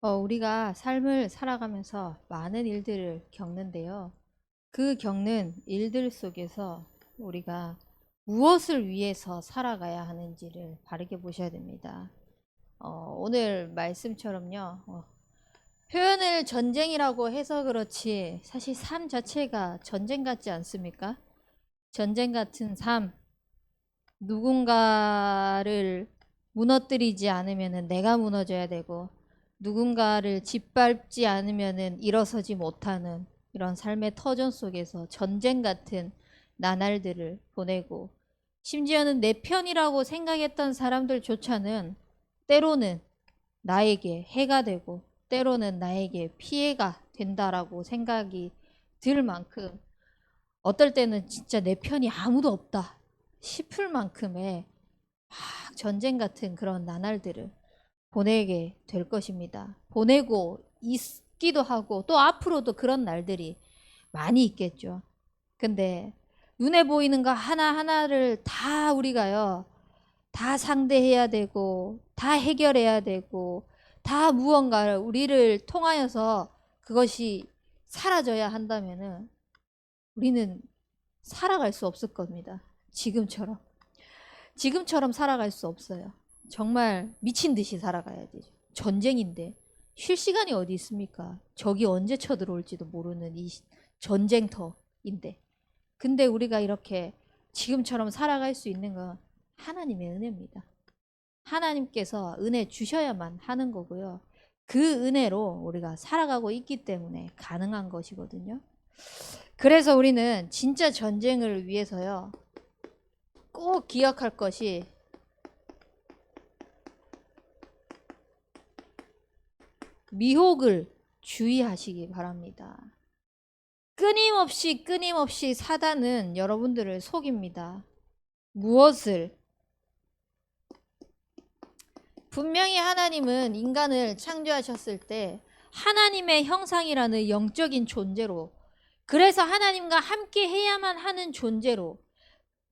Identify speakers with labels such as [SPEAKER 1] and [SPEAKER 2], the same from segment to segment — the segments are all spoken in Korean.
[SPEAKER 1] 우리가 삶을 살아가면서 많은 일들을 겪는데요. 그 겪는 일들 속에서 우리가 무엇을 위해서 살아가야 하는지를 바르게 보셔야 됩니다. 오늘 말씀처럼요. 표현을 전쟁이라고 해서 그렇지 사실 삶 자체가 전쟁 같지 않습니까? 전쟁 같은 삶, 누군가를 무너뜨리지 않으면 내가 무너져야 되고 누군가를 짓밟지 않으면 일어서지 못하는 이런 삶의 터전 속에서 전쟁 같은 나날들을 보내고 심지어는 내 편이라고 생각했던 사람들조차는 때로는 나에게 해가 되고 때로는 나에게 피해가 된다라고 생각이 들 만큼 어떨 때는 진짜 내 편이 아무도 없다 싶을 만큼의 전쟁 같은 그런 나날들을 보내게 될 것입니다. 보내고 있기도 하고 또 앞으로도 그런 날들이 많이 있겠죠. 근데 눈에 보이는 거 하나하나를 다 우리가요, 다 상대해야 되고 다 해결해야 되고 다 무언가를 우리를 통하여서 그것이 사라져야 한다면은 우리는 살아갈 수 없을 겁니다. 지금처럼 살아갈 수 없어요. 정말 미친 듯이 살아가야 되죠. 전쟁인데 쉴 시간이 어디 있습니까? 적이 언제 쳐들어올지도 모르는 이 전쟁터인데. 근데 우리가 이렇게 지금처럼 살아갈 수 있는 건 하나님의 은혜입니다. 하나님께서 은혜 주셔야만 하는 거고요. 그 은혜로 우리가 살아가고 있기 때문에 가능한 것이거든요. 그래서 우리는 진짜 전쟁을 위해서요, 꼭 기억할 것이 미혹을 주의하시기 바랍니다. 끊임없이 사단은 여러분들을 속입니다. 무엇을? 분명히 하나님은 인간을 창조하셨을 때 하나님의 형상이라는 영적인 존재로, 그래서 하나님과 함께 해야만 하는 존재로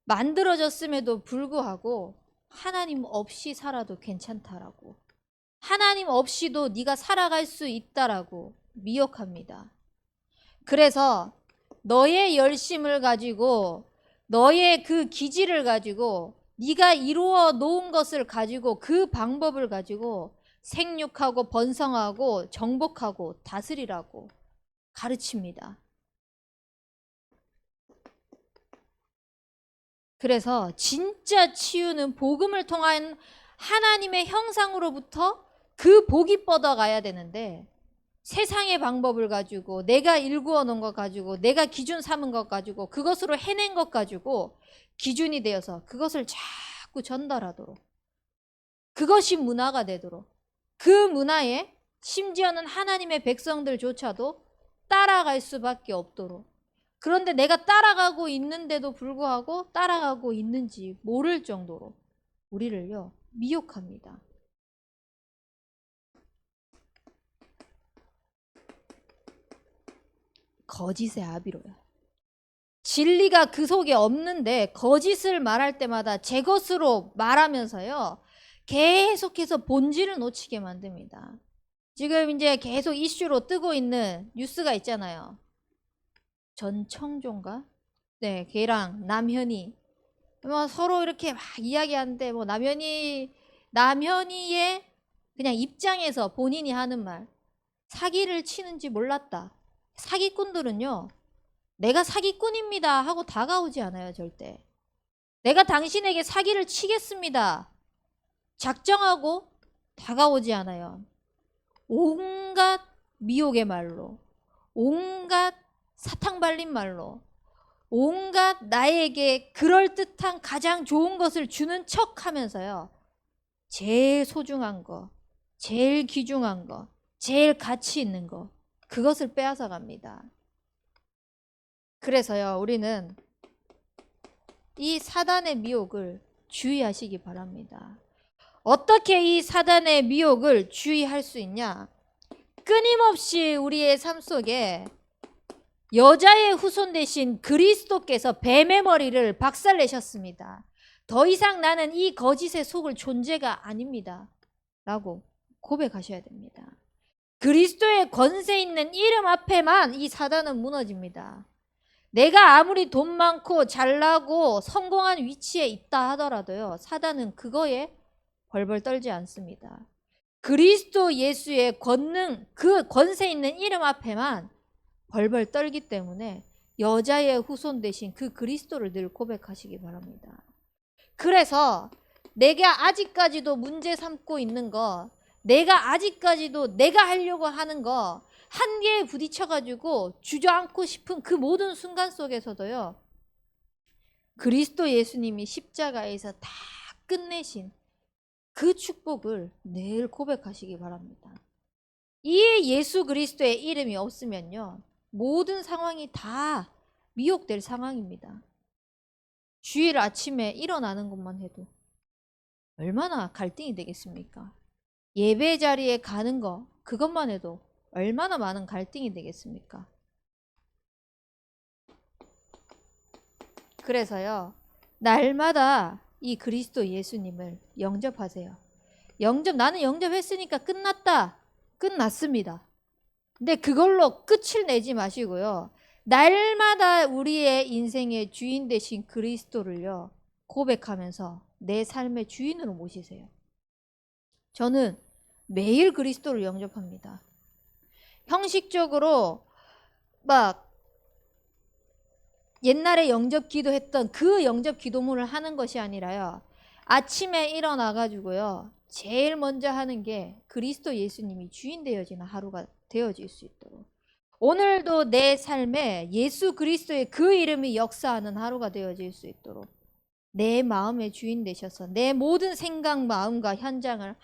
[SPEAKER 1] 만들어졌음에도 불구하고 하나님 없이 살아도 괜찮다라고, 하나님 없이도 네가 살아갈 수 있다라고 미혹합니다. 그래서 너의 열심을 가지고 너의 그 기질을 가지고 네가 이루어 놓은 것을 가지고 그 방법을 가지고 생육하고 번성하고 정복하고 다스리라고 가르칩니다. 그래서 진짜 치유는 복음을 통한 하나님의 형상으로부터 그 복이 뻗어가야 되는데, 세상의 방법을 가지고 내가 일구어 놓은 것 가지고 내가 기준 삼은 것 가지고 그것으로 해낸 것 가지고 기준이 되어서 그것을 자꾸 전달하도록, 그것이 문화가 되도록, 그 문화에 심지어는 하나님의 백성들조차도 따라갈 수밖에 없도록, 그런데 내가 따라가고 있는데도 불구하고 따라가고 있는지 모를 정도로 우리를요 미혹합니다. 거짓의 아비로요. 진리가 그 속에 없는데 거짓을 말할 때마다 제 것으로 말하면서요 계속해서 본질을 놓치게 만듭니다. 지금 이제 계속 이슈로 뜨고 있는 뉴스가 있잖아요. 전 청조인가? 네, 걔랑 남현이 뭐 서로 이렇게 막 이야기하는데, 뭐 남현이의 그냥 입장에서 본인이 하는 말, 사기를 치는지 몰랐다. 사기꾼들은요, 내가 사기꾼입니다 하고 다가오지 않아요, 절대. 내가 당신에게 사기를 치겠습니다 작정하고 다가오지 않아요. 온갖 미혹의 말로, 온갖 사탕 발린 말로, 온갖 나에게 그럴듯한 가장 좋은 것을 주는 척 하면서요, 제일 소중한 거, 제일 귀중한 거, 제일 가치 있는 거, 그것을 빼앗아 갑니다. 그래서요, 우리는 이 사단의 미혹을 주의하시기 바랍니다. 어떻게 이 사단의 미혹을 주의할 수 있냐? 끊임없이 우리의 삶 속에 여자의 후손 되신 그리스도께서 뱀의 머리를 박살내셨습니다. 더 이상 나는 이 거짓에 속을 존재가 아닙니다 라고 고백하셔야 됩니다. 그리스도의 권세 있는 이름 앞에만 이 사단은 무너집니다. 내가 아무리 돈 많고 잘나고 성공한 위치에 있다 하더라도요, 사단은 그거에 벌벌 떨지 않습니다. 그리스도 예수의 권능, 그 권세 있는 이름 앞에만 벌벌 떨기 때문에 여자의 후손 대신 그 그리스도를 늘 고백하시기 바랍니다. 그래서 내가 아직까지도 문제 삼고 있는 거, 내가 아직까지도 내가 하려고 하는 거 한계에 부딪혀가지고 주저앉고 싶은 그 모든 순간 속에서도요, 그리스도 예수님이 십자가에서 다 끝내신 그 축복을 늘 고백하시기 바랍니다. 이 예수 그리스도의 이름이 없으면요, 모든 상황이 다 미혹될 상황입니다. 주일 아침에 일어나는 것만 해도 얼마나 갈등이 되겠습니까? 예배 자리에 가는 거, 그것만 해도 얼마나 많은 갈등이 되겠습니까? 그래서요, 날마다 이 그리스도 예수님을 영접하세요. 나는 영접했으니까 끝났다. 끝났습니다. 근데 그걸로 끝을 내지 마시고요, 날마다 우리의 인생의 주인 되신 그리스도를요, 고백하면서 내 삶의 주인으로 모시세요. 저는 매일 그리스도를 영접합니다. 형식적으로 막 옛날에 영접 기도했던 그 영접 기도문을 하는 것이 아니라요, 아침에 일어나 가지고요, 제일 먼저 하는 게 그리스도 예수님이 주인 되어지는 하루가 되어질 수 있도록, 오늘도 내 삶에 예수 그리스도의 그 이름이 역사하는 하루가 되어질 수 있도록 내 마음의 주인 되셔서 내 모든 생각, 마음과 현장을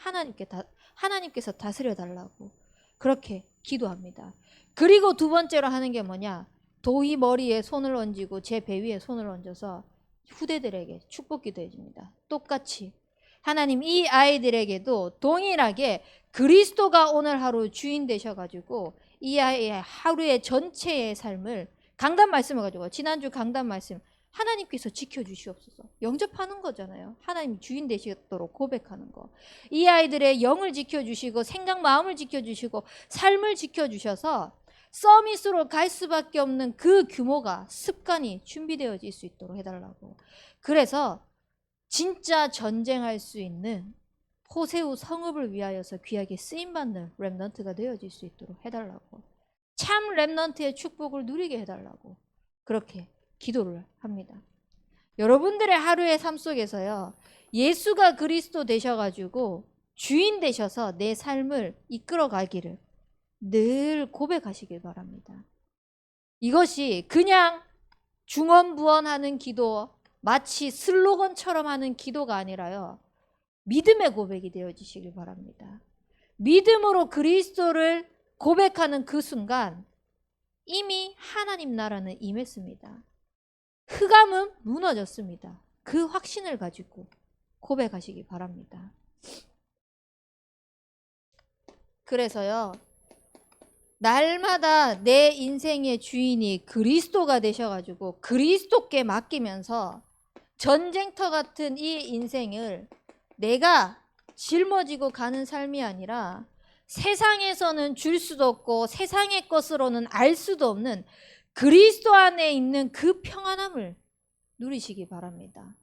[SPEAKER 1] 하나님께서 다스려 달라고 그렇게 기도합니다. 그리고 두 번째로 하는 게 뭐냐? 도희 머리에 손을 얹고 제 배 위에 손을 얹어서 후대들에게 축복 기도해 줍니다. 똑같이 하나님, 이 아이들에게도 동일하게 그리스도가 오늘 하루 주인 되셔가지고 이 아이의 하루의 전체의 삶을, 강단 말씀을 가지고 지난주 강단 말씀, 하나님께서 지켜주시옵소서. 영접하는 거잖아요. 하나님 주인 되시도록 고백하는 거. 이 아이들의 영을 지켜주시고 생각 마음을 지켜주시고 삶을 지켜주셔서 서밋으로 갈 수밖에 없는 그 규모가, 습관이 준비되어질 수 있도록 해달라고. 그래서 진짜 전쟁할 수 있는 호세우 성읍을 위하여서 귀하게 쓰임받는 렘넌트가 되어질 수 있도록 해달라고. 참 렘넌트의 축복을 누리게 해달라고 그렇게 기도를 합니다. 여러분들의 하루의 삶 속에서요, 예수가 그리스도 되셔가지고 주인 되셔서 내 삶을 이끌어 가기를 늘 고백하시길 바랍니다. 이것이 그냥 중언부언하는 기도, 마치 슬로건처럼 하는 기도가 아니라요, 믿음의 고백이 되어지시길 바랍니다. 믿음으로 그리스도를 고백하는 그 순간 이미 하나님 나라는 임했습니다. 흑암은 무너졌습니다. 그 확신을 가지고 고백하시기 바랍니다. 그래서요, 날마다 내 인생의 주인이 그리스도가 되셔가지고 그리스도께 맡기면서 전쟁터 같은 이 인생을 내가 짊어지고 가는 삶이 아니라 세상에서는 줄 수도 없고 세상의 것으로는 알 수도 없는 그리스도 안에 있는 그 평안함을 누리시기 바랍니다.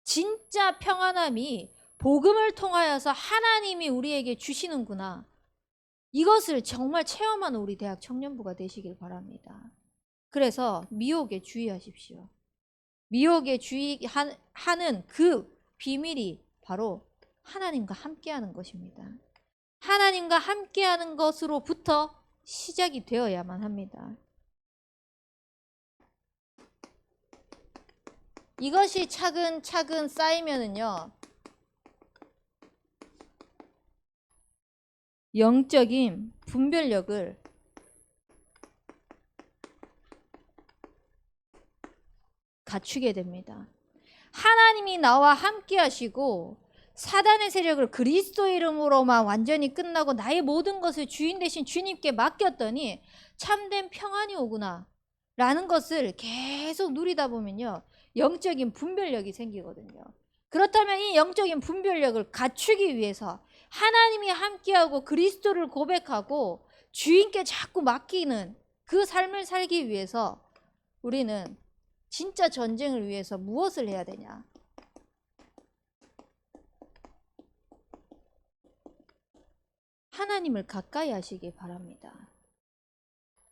[SPEAKER 1] 진짜 평안함이 복음을 통하여서 하나님이 우리에게 주시는구나, 이것을 정말 체험하는 우리 대학 청년부가 되시길 바랍니다. 그래서 미혹에 주의하십시오. 미혹에 주의하는 그 비밀이 바로 하나님과 함께하는 것입니다. 하나님과 함께하는 것으로부터 시작이 되어야만 합니다. 이것이 차근차근 쌓이면은요, 영적인 분별력을 갖추게 됩니다. 하나님이 나와 함께 하시고 사단의 세력을 그리스도 이름으로만 완전히 끝나고 나의 모든 것을 주인 되신 주님께 맡겼더니 참된 평안이 오구나 라는 것을 계속 누리다 보면요, 영적인 분별력이 생기거든요. 그렇다면 이 영적인 분별력을 갖추기 위해서 하나님이 함께하고 그리스도를 고백하고 주인께 자꾸 맡기는 그 삶을 살기 위해서 우리는 진짜 전쟁을 위해서 무엇을 해야 되냐? 하나님을 가까이 하시기 바랍니다.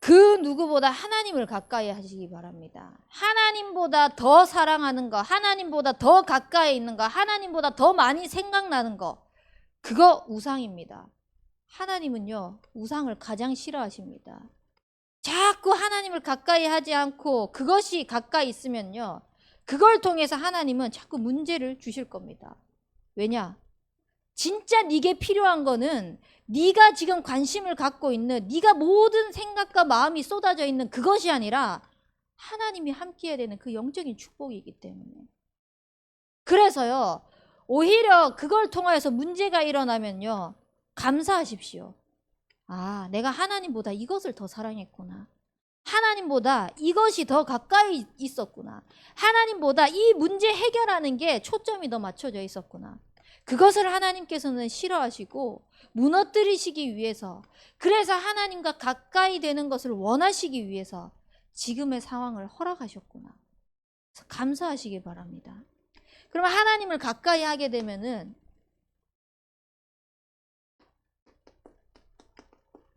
[SPEAKER 1] 그 누구보다 하나님을 가까이 하시기 바랍니다. 하나님보다 더 사랑하는 거, 하나님보다 더 가까이 있는 거, 하나님보다 더 많이 생각나는 거, 그거 우상입니다. 하나님은요, 우상을 가장 싫어하십니다. 자꾸 하나님을 가까이 하지 않고 그것이 가까이 있으면요, 그걸 통해서 하나님은 자꾸 문제를 주실 겁니다. 왜냐? 진짜 네게 필요한 거는 네가 지금 관심을 갖고 있는, 네가 모든 생각과 마음이 쏟아져 있는 그것이 아니라 하나님이 함께해야 되는 그 영적인 축복이기 때문에. 그래서요, 오히려 그걸 통하여서 문제가 일어나면요, 감사하십시오. 아, 내가 하나님보다 이것을 더 사랑했구나. 하나님보다 이것이 더 가까이 있었구나. 하나님보다 이 문제 해결하는 게 초점이 더 맞춰져 있었구나. 그것을 하나님께서는 싫어하시고 무너뜨리시기 위해서, 그래서 하나님과 가까이 되는 것을 원하시기 위해서 지금의 상황을 허락하셨구나. 그래서 감사하시기 바랍니다. 그럼 하나님을 가까이 하게 되면은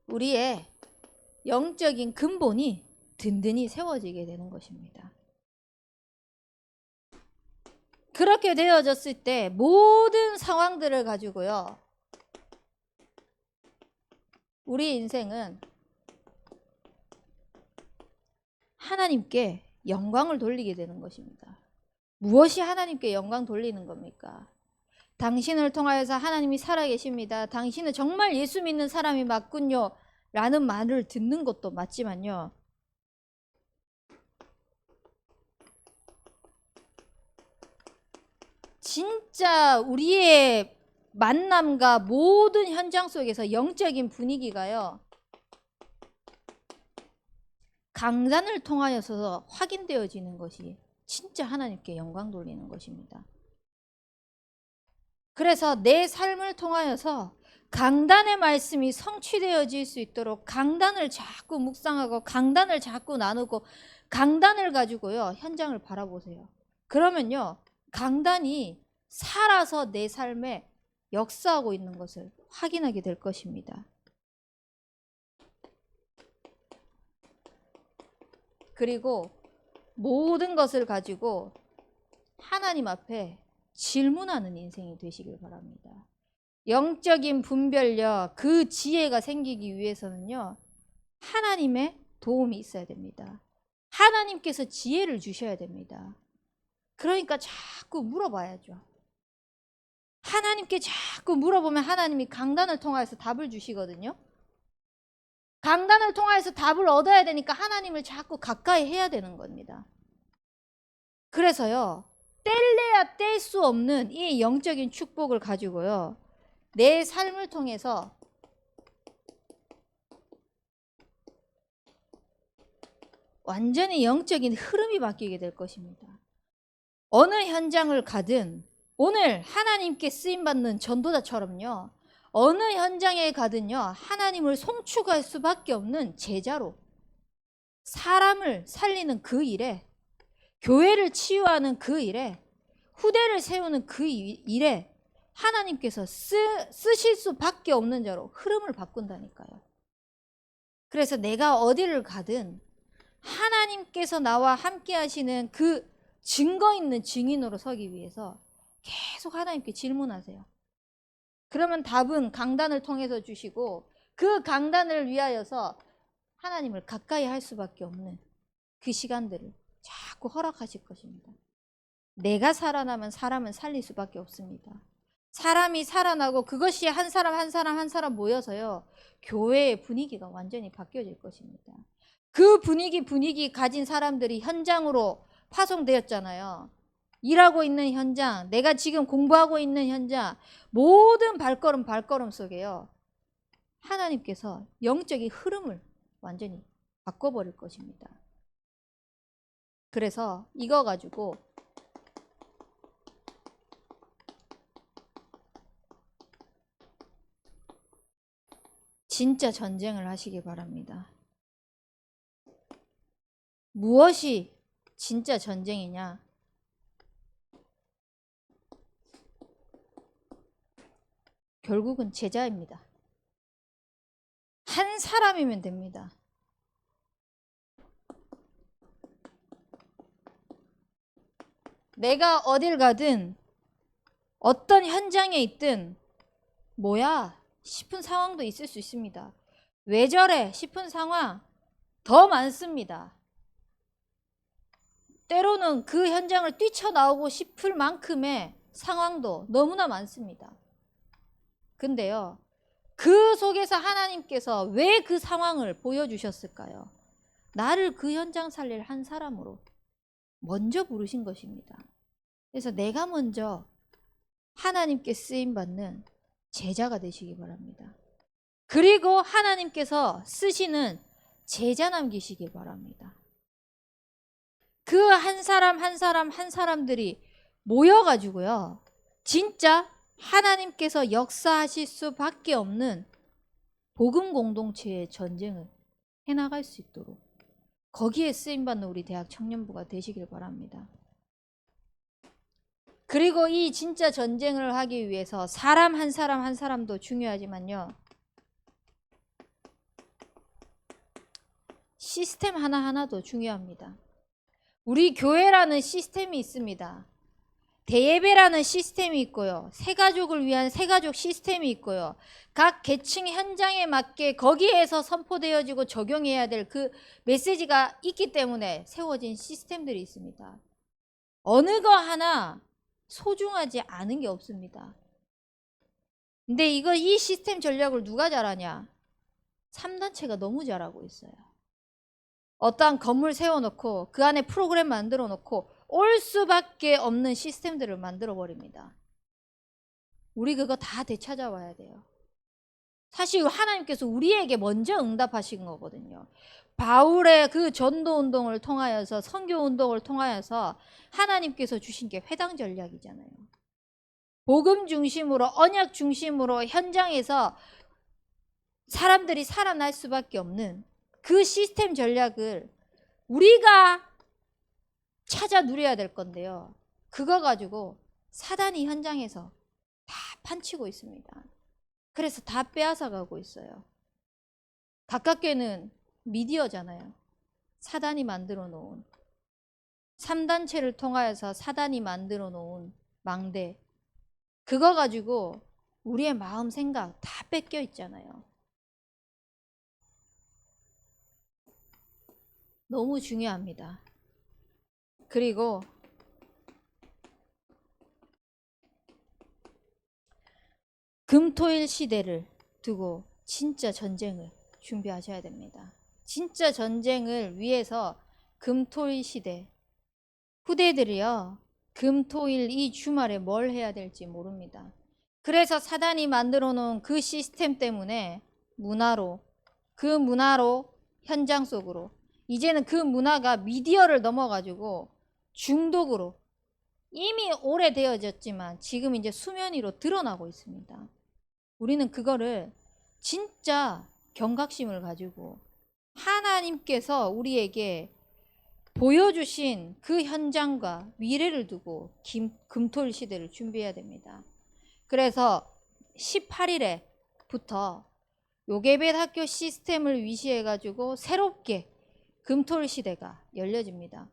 [SPEAKER 1] 우리의 영적인 근본이 든든히 세워지게 되는 것입니다. 그렇게 되어졌을 때 모든 상황들을 가지고요, 우리 인생은 하나님께 영광을 돌리게 되는 것입니다. 무엇이 하나님께 영광 돌리는 겁니까? 당신을 통하여서 하나님이 살아계십니다. 당신은 정말 예수 믿는 사람이 맞군요 라는 말을 듣는 것도 맞지만요, 진짜 우리의 만남과 모든 현장 속에서 영적인 분위기가요, 강단을 통하여서 확인되어지는 것이 진짜 하나님께 영광 돌리는 것입니다. 그래서 내 삶을 통하여서 강단의 말씀이 성취되어질 수 있도록 강단을 자꾸 묵상하고 강단을 자꾸 나누고 강단을 가지고요, 현장을 바라보세요. 그러면요, 강단이 살아서 내 삶에 역사하고 있는 것을 확인하게 될 것입니다. 그리고 모든 것을 가지고 하나님 앞에 질문하는 인생이 되시길 바랍니다. 영적인 분별력, 그 지혜가 생기기 위해서는요, 하나님의 도움이 있어야 됩니다. 하나님께서 지혜를 주셔야 됩니다. 그러니까 자꾸 물어봐야죠. 하나님께 자꾸 물어보면 하나님이 강단을 통해서 답을 주시거든요. 강단을 통해서 답을 얻어야 되니까 하나님을 자꾸 가까이 해야 되는 겁니다. 그래서요, 뗄래야 뗄 수 없는 이 영적인 축복을 가지고요, 내 삶을 통해서 완전히 영적인 흐름이 바뀌게 될 것입니다. 어느 현장을 가든, 오늘 하나님께 쓰임받는 전도자처럼요, 어느 현장에 가든요, 하나님을 송축할 수밖에 없는 제자로, 사람을 살리는 그 일에, 교회를 치유하는 그 일에, 후대를 세우는 그 일에 하나님께서 쓰실 수밖에 없는 자로 흐름을 바꾼다니까요. 그래서 내가 어디를 가든 하나님께서 나와 함께 하시는 그 증거 있는 증인으로 서기 위해서 계속 하나님께 질문하세요. 그러면 답은 강단을 통해서 주시고, 그 강단을 위하여서 하나님을 가까이 할 수밖에 없는 그 시간들을 자꾸 허락하실 것입니다. 내가 살아나면 사람은 살릴 수밖에 없습니다. 사람이 살아나고 그것이 한 사람 한 사람 한 사람 모여서요, 교회의 분위기가 완전히 바뀌어질 것입니다. 그 분위기 가진 사람들이 현장으로 파송되었잖아요. 일하고 있는 현장, 내가 지금 공부하고 있는 현장, 모든 발걸음 속에요, 하나님께서 영적인 흐름을 완전히 바꿔버릴 것입니다. 그래서 이거 가지고 진짜 전쟁을 하시기 바랍니다. 무엇이 진짜 전쟁이냐? 결국은 제자입니다. 한 사람이면 됩니다. 내가 어딜 가든 어떤 현장에 있든 뭐야 싶은 상황도 있을 수 있습니다. 왜 저래 싶은 상황 더 많습니다. 때로는 그 현장을 뛰쳐나오고 싶을 만큼의 상황도 너무나 많습니다. 근데요, 그 속에서 하나님께서 왜 그 상황을 보여주셨을까요? 나를 그 현장 살릴 한 사람으로 먼저 부르신 것입니다. 그래서 내가 먼저 하나님께 쓰임받는 제자가 되시기 바랍니다. 그리고 하나님께서 쓰시는 제자 남기시기 바랍니다. 그 한 사람 한 사람 한 사람들이 모여가지고요, 진짜 하나님께서 역사하실 수밖에 없는 복음 공동체의 전쟁을 해나갈 수 있도록 거기에 쓰임받는 우리 대학 청년부가 되시길 바랍니다. 그리고 이 진짜 전쟁을 하기 위해서 사람 한 사람 한 사람도 중요하지만요, 시스템 하나하나도 중요합니다. 우리 교회라는 시스템이 있습니다. 대예배라는 시스템이 있고요. 새가족을 위한 새가족 시스템이 있고요. 각 계층 현장에 맞게 거기에서 선포되어지고 적용해야 될 그 메시지가 있기 때문에 세워진 시스템들이 있습니다. 어느 거 하나 소중하지 않은 게 없습니다. 근데 이 시스템 전략을 누가 잘하냐? 3단체가 너무 잘하고 있어요. 어떠한 건물 세워놓고 그 안에 프로그램 만들어 놓고 올 수밖에 없는 시스템들을 만들어 버립니다. 우리 그거 다 되찾아와야 돼요. 사실 하나님께서 우리에게 먼저 응답하신 거거든요. 바울의 그 전도 운동을 통하여서, 선교 운동을 통하여서 하나님께서 주신 게 회당 전략이잖아요. 복음 중심으로, 언약 중심으로 현장에서 사람들이 살아날 수밖에 없는 그 시스템 전략을 우리가 찾아 누려야 될 건데요, 그거 가지고 사단이 현장에서 다 판치고 있습니다. 그래서 다 빼앗아 가고 있어요. 가깝게는 미디어잖아요. 사단이 만들어 놓은, 3단체를 통하여서 사단이 만들어 놓은 망대, 그거 가지고 우리의 마음 생각 다 뺏겨 있잖아요. 너무 중요합니다. 그리고 금토일 시대를 두고 진짜 전쟁을 준비하셔야 됩니다. 진짜 전쟁을 위해서 금토일 시대, 후대들이요, 금토일 이 주말에 뭘 해야 될지 모릅니다. 그래서 사단이 만들어 놓은 그 시스템 때문에 그 문화로 현장 속으로, 이제는 그 문화가 미디어를 넘어가지고 중독으로 이미 오래되어졌지만 지금 이제 수면 위로 드러나고 있습니다. 우리는 그거를 진짜 경각심을 가지고 하나님께서 우리에게 보여주신 그 현장과 미래를 두고 금토일 시대를 준비해야 됩니다. 그래서 18일에부터 요게벳 학교 시스템을 위시해 가지고 새롭게 금토일 시대가 열려집니다.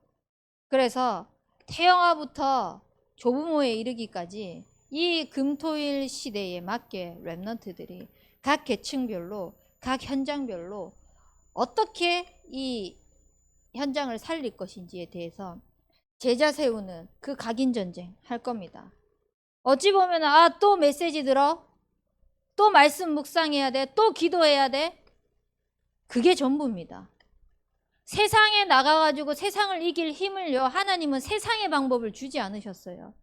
[SPEAKER 1] 그래서 태영아부터 조부모에 이르기까지 이 금토일 시대에 맞게 렘넌트들이 각 계층별로, 각 현장별로 어떻게 이 현장을 살릴 것인지에 대해서 제자 세우는 그 각인 전쟁 할 겁니다. 어찌 보면 또 메시지 들어, 또 말씀 묵상해야 돼, 또 기도해야 돼, 그게 전부입니다. 세상에 나가가지고 세상을 이길 힘을요, 하나님은 세상의 방법을 주지 않으셨어요.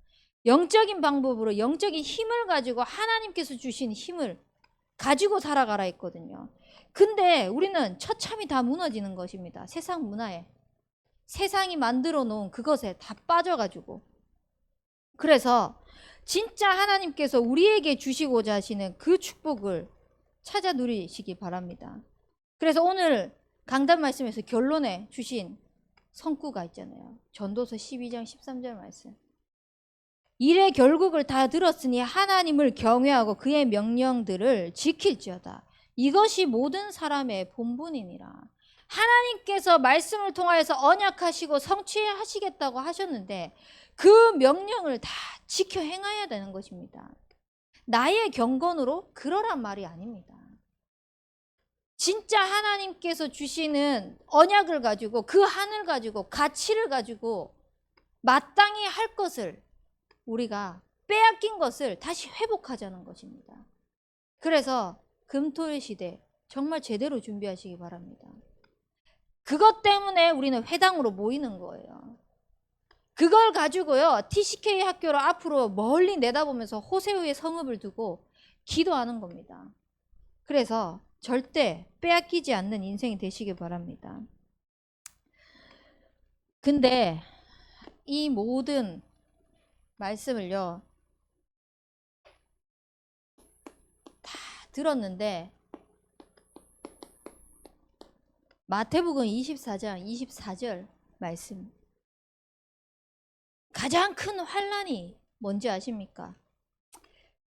[SPEAKER 1] 영적인 방법으로, 영적인 힘을 가지고 하나님께서 주신 힘을 가지고 살아가라 했거든요. 근데 우리는 처참히 다 무너지는 것입니다. 세상 문화에, 세상이 만들어 놓은 그것에 다 빠져가지고. 그래서 진짜 하나님께서 우리에게 주시고자 하시는 그 축복을 찾아 누리시기 바랍니다. 그래서 오늘 강단 말씀에서 결론에 주신 성구가 있잖아요. 전도서 12장 13절 말씀. 일의 결국을 다 들었으니 하나님을 경외하고 그의 명령들을 지킬지어다. 이것이 모든 사람의 본분이니라. 하나님께서 말씀을 통하여서 언약하시고 성취하시겠다고 하셨는데 그 명령을 다 지켜 행해야 되는 것입니다. 나의 경건으로 그러란 말이 아닙니다. 진짜 하나님께서 주시는 언약을 가지고 그 한을 가지고 가치를 가지고 마땅히 할 것을 우리가 빼앗긴 것을 다시 회복하자는 것입니다. 그래서 금토일 시대 정말 제대로 준비하시기 바랍니다. 그것 때문에 우리는 회당으로 모이는 거예요. 그걸 가지고요 TCK 학교를 앞으로 멀리 내다보면서 호세우의 성읍을 두고 기도하는 겁니다. 그래서 절대 빼앗기지 않는 인생이 되시길 바랍니다. 근데 이 모든 말씀을요 다 들었는데 마태복음 24장 24절 말씀, 가장 큰 환난이 뭔지 아십니까?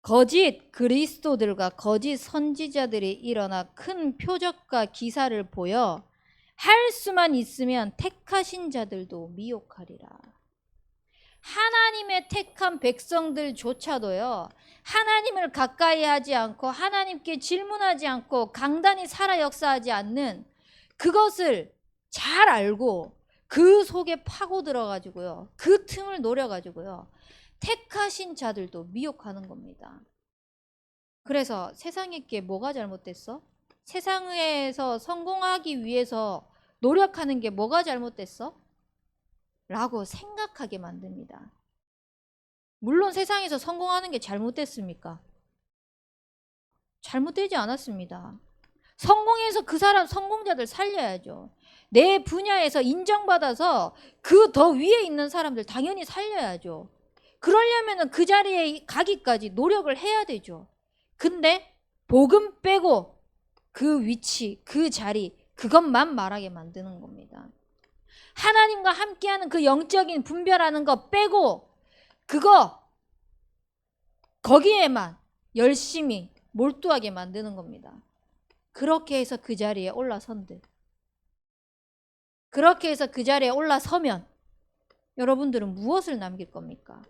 [SPEAKER 1] 거짓 그리스도들과 거짓 선지자들이 일어나 큰 표적과 기사를 보여 할 수만 있으면 택하신 자들도 미혹하리라. 하나님의 택한 백성들조차도요 하나님을 가까이 하지 않고 하나님께 질문하지 않고 강단히 살아 역사하지 않는 그것을 잘 알고 그 속에 파고 들어가지고요 그 틈을 노려가지고요 택하신 자들도 미혹하는 겁니다. 그래서 세상에게 뭐가 잘못됐어? 세상에서 성공하기 위해서 노력하는 게 뭐가 잘못됐어? 라고 생각하게 만듭니다. 물론 세상에서 성공하는 게 잘못됐습니까? 잘못되지 않았습니다. 성공해서 그 사람 성공자들 살려야죠. 내 분야에서 인정받아서 그 더 위에 있는 사람들 당연히 살려야죠. 그러려면 그 자리에 가기까지 노력을 해야 되죠. 근데 복음 빼고 그 위치, 그 자리, 그것만 말하게 만드는 겁니다. 하나님과 함께하는 그 영적인 분별하는 거 빼고 그거 거기에만 열심히 몰두하게 만드는 겁니다. 그렇게 해서 그 자리에 올라선들, 그렇게 해서 그 자리에 올라서면 여러분들은 무엇을 남길 겁니까?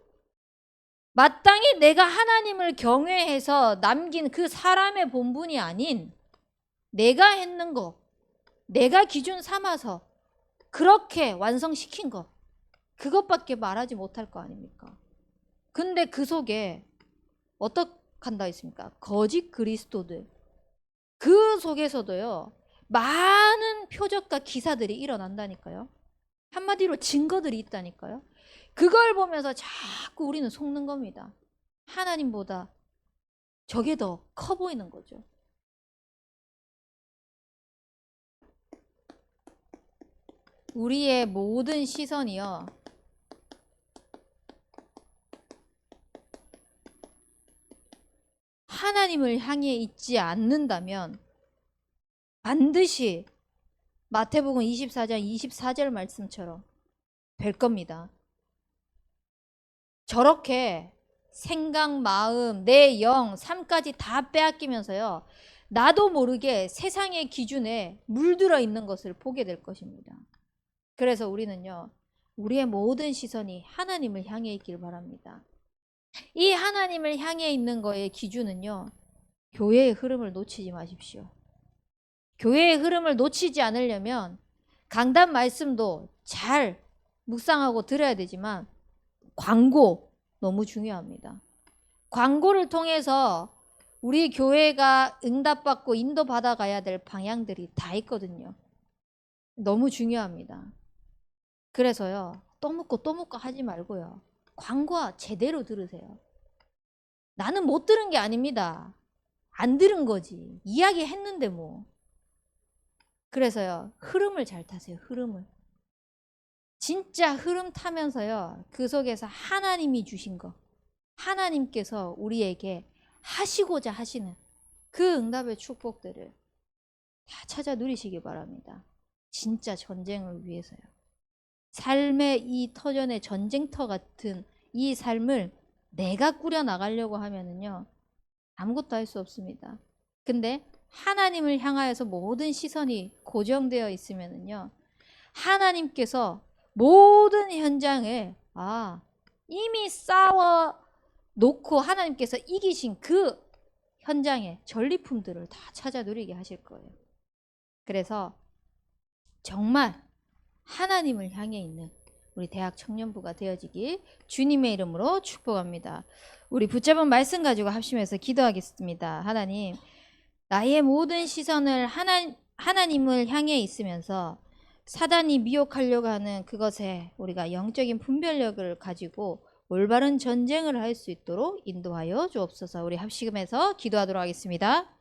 [SPEAKER 1] 마땅히 내가 하나님을 경외해서 남긴 그 사람의 본분이 아닌 내가 했는 거, 내가 기준 삼아서 그렇게 완성시킨 거, 그것밖에 말하지 못할 거 아닙니까? 근데 그 속에 어떡한다 했습니까? 거짓 그리스도들, 그 속에서도요 많은 표적과 기사들이 일어난다니까요. 한마디로 증거들이 있다니까요. 그걸 보면서 자꾸 우리는 속는 겁니다. 하나님보다 저게 더 커 보이는 거죠. 우리의 모든 시선이요 하나님을 향해 있지 않는다면 반드시 마태복음 24장 24절 말씀처럼 될 겁니다. 저렇게 생각, 마음, 내 영, 삶까지 다 빼앗기면서요 나도 모르게 세상의 기준에 물들어 있는 것을 보게 될 것입니다. 그래서 우리는요 우리의 모든 시선이 하나님을 향해 있길 바랍니다. 이 하나님을 향해 있는 거의 기준은요 교회의 흐름을 놓치지 마십시오. 교회의 흐름을 놓치지 않으려면 강단 말씀도 잘 묵상하고 들어야 되지만 광고 너무 중요합니다. 광고를 통해서 우리 교회가 응답받고 인도받아 가야 될 방향들이 다 있거든요. 너무 중요합니다. 그래서요 또 묻고 또 묻고 하지 말고요 광고 제대로 들으세요. 나는 못 들은 게 아닙니다. 안 들은 거지. 이야기했는데 뭐. 그래서요 흐름을 잘 타세요. 흐름을. 진짜 흐름 타면서요 그 속에서 하나님이 주신 거, 하나님께서 우리에게 하시고자 하시는 그 응답의 축복들을 다 찾아 누리시기 바랍니다. 진짜 전쟁을 위해서요. 삶의 이 터전의 전쟁터 같은 이 삶을 내가 꾸려 나가려고 하면은요, 아무것도 할 수 없습니다. 근데 하나님을 향하여서 모든 시선이 고정되어 있으면은요, 하나님께서 모든 현장을 이미 싸워 놓고 하나님께서 이기신 그 현장의 전리품들을 다 찾아 누리게 하실 거예요. 그래서 정말 하나님을 향해 있는 우리 대학 청년부가 되어지길 주님의 이름으로 축복합니다. 우리 붙잡은 말씀 가지고 합심해서 기도하겠습니다. 하나님, 나의 모든 시선을 하나님을 향해 있으면서 사단이 미혹하려고 하는 그것에 우리가 영적인 분별력을 가지고 올바른 전쟁을 할 수 있도록 인도하여 주옵소서. 우리 합심해서 기도하도록 하겠습니다.